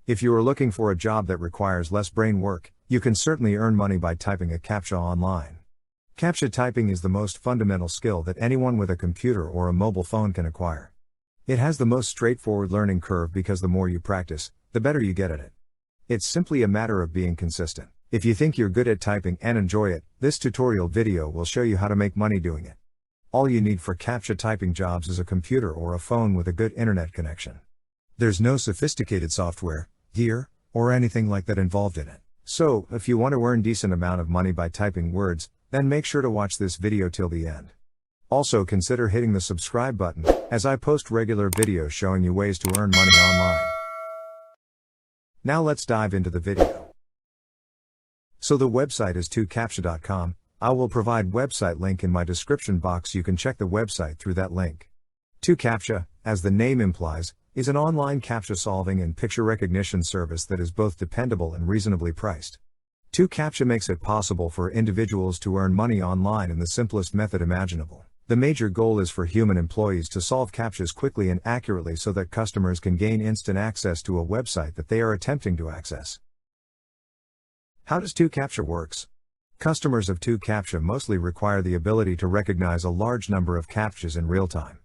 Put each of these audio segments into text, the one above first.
If you are looking for a job that requires less brain work, you can certainly earn money by typing a CAPTCHA online. CAPTCHA typing is the most fundamental skill that anyone with a computer or a mobile phone can acquire. It has the most straightforward learning curve because the more you practice, the better you get at it. It's simply a matter of being consistent. If you think you're good at typing and enjoy it, this tutorial video will show you how to make money doing it. All you need for CAPTCHA typing jobs is a computer or a phone with a good internet connection. There's no sophisticated software, gear, or anything like that involved in it. So, if you want to earn decent amount of money by typing words, then make sure to watch this video till the end. Also consider hitting the subscribe button, as I post regular videos showing you ways to earn money online. Now let's dive into the video. So the website is 2captcha.com. I will provide website link in my description box. You can check the website through that link. 2captcha, as the name implies, is an online CAPTCHA solving and picture recognition service that is both dependable and reasonably priced. 2captcha makes it possible for individuals to earn money online in the simplest method imaginable. The major goal is for human employees to solve CAPTCHAs quickly and accurately so that customers can gain instant access to a website that they are attempting to access. How does 2captcha works? Customers of 2captcha mostly require the ability to recognize a large number of CAPTCHAs in real time.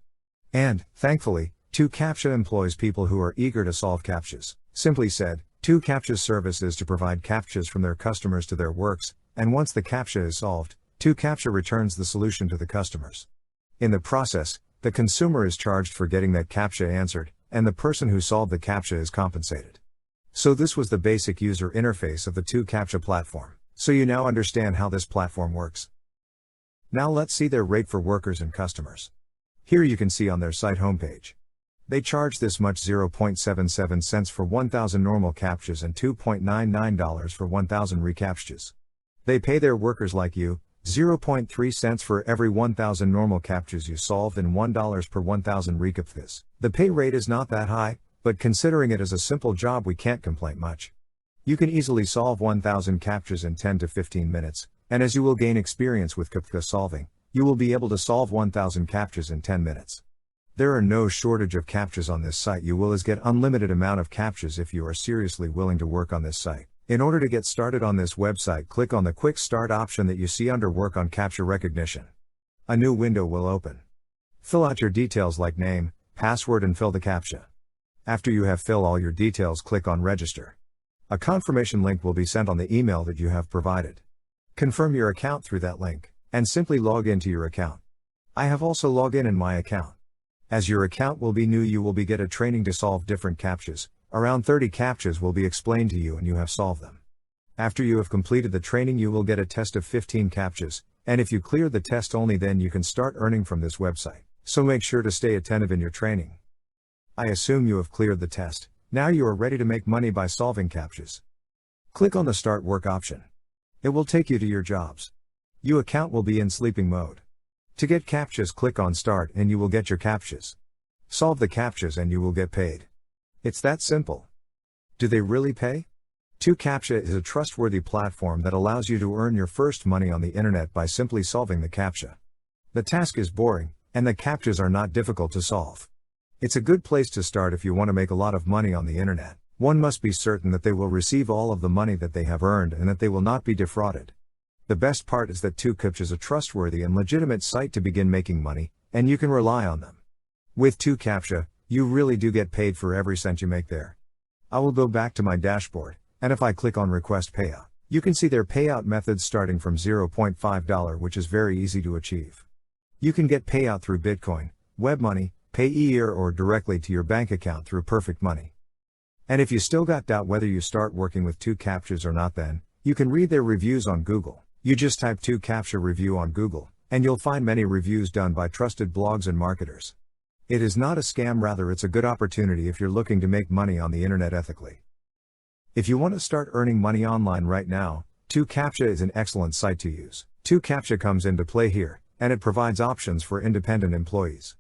And, thankfully, 2captcha employs people who are eager to solve CAPTCHAs. Simply said, 2captcha's service is to provide CAPTCHAs from their customers to their works, and once the CAPTCHA is solved, 2captcha returns the solution to the customers. In the process, the consumer is charged for getting that CAPTCHA answered, and the person who solved the CAPTCHA is compensated. So this was the basic user interface of the 2captcha platform. So you now understand how this platform works. Now let's see their rate for workers and customers. Here you can see on their site homepage. They charge this much, 0.77 cents for 1,000 normal CAPTCHAs and $2.99 for 1,000 reCAPTCHAs. They pay their workers like you, 0.3 cents for every 1,000 normal CAPTCHAs you solved and $1 per 1,000 reCAPTCHAs. The pay rate is not that high, but considering it as a simple job we can't complain much. You can easily solve 1,000 CAPTCHAs in 10 to 15 minutes, and as you will gain experience with CAPTCHA solving, you will be able to solve 1,000 CAPTCHAs in 10 minutes. There are no shortage of CAPTCHAs on this site. You will get unlimited amount of CAPTCHAs if you are seriously willing to work on this site. In order to get started on this website, click on the Quick Start option that you see under Work on CAPTCHA Recognition. A new window will open. Fill out your details like name, password and fill the CAPTCHA. After you have filled all your details, click on Register. A confirmation link will be sent on the email that you have provided. Confirm your account through that link, and simply log into your account. I have also logged in my account. As your account will be new, you will get a training to solve different CAPTCHAs. Around 30 CAPTCHAs will be explained to you and you have solved them. After you have completed the training, you will get a test of 15 CAPTCHAs, and if you clear the test, only then you can start earning from this website. So make sure to stay attentive in your training. I assume you have cleared the test. Now you are ready to make money by solving CAPTCHAs. Click on the Start Work option. It will take you to your jobs. Your account will be in sleeping mode. To get CAPTCHAs, click on Start and you will get your CAPTCHAs. Solve the CAPTCHAs and you will get paid. It's that simple. Do they really pay? 2captcha is a trustworthy platform that allows you to earn your first money on the internet by simply solving the CAPTCHA. The task is boring, and the CAPTCHAs are not difficult to solve. It's a good place to start if you want to make a lot of money on the internet. One must be certain that they will receive all of the money that they have earned and that they will not be defrauded. The best part is that 2captcha is a trustworthy and legitimate site to begin making money, and you can rely on them. With 2captcha, you really do get paid for every cent you make there. I will go back to my dashboard, and if I click on Request Payout, you can see their payout methods starting from $0.5, which is very easy to achieve. You can get payout through Bitcoin, WebMoney, Payeer, or directly to your bank account through Perfect Money. And if you still got doubt whether you start working with 2captchas or not, then you can read their reviews on Google. You just type 2captcha review on Google, and you'll find many reviews done by trusted blogs and marketers. It is not a scam, rather it's a good opportunity if you're looking to make money on the internet ethically. If you want to start earning money online right now, 2captcha is an excellent site to use. 2captcha comes into play here, and it provides options for independent employees.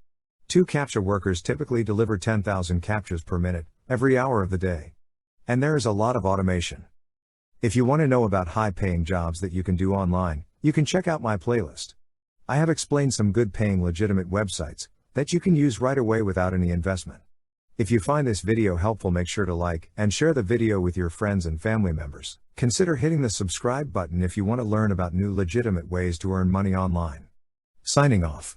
2captcha workers typically deliver 10,000 CAPTCHAs per minute, every hour of the day. And there is a lot of automation. If you want to know about high-paying jobs that you can do online, you can check out my playlist. I have explained some good-paying legitimate websites that you can use right away without any investment. If you find this video helpful, make sure to like and share the video with your friends and family members. Consider hitting the subscribe button if you want to learn about new legitimate ways to earn money online. Signing off.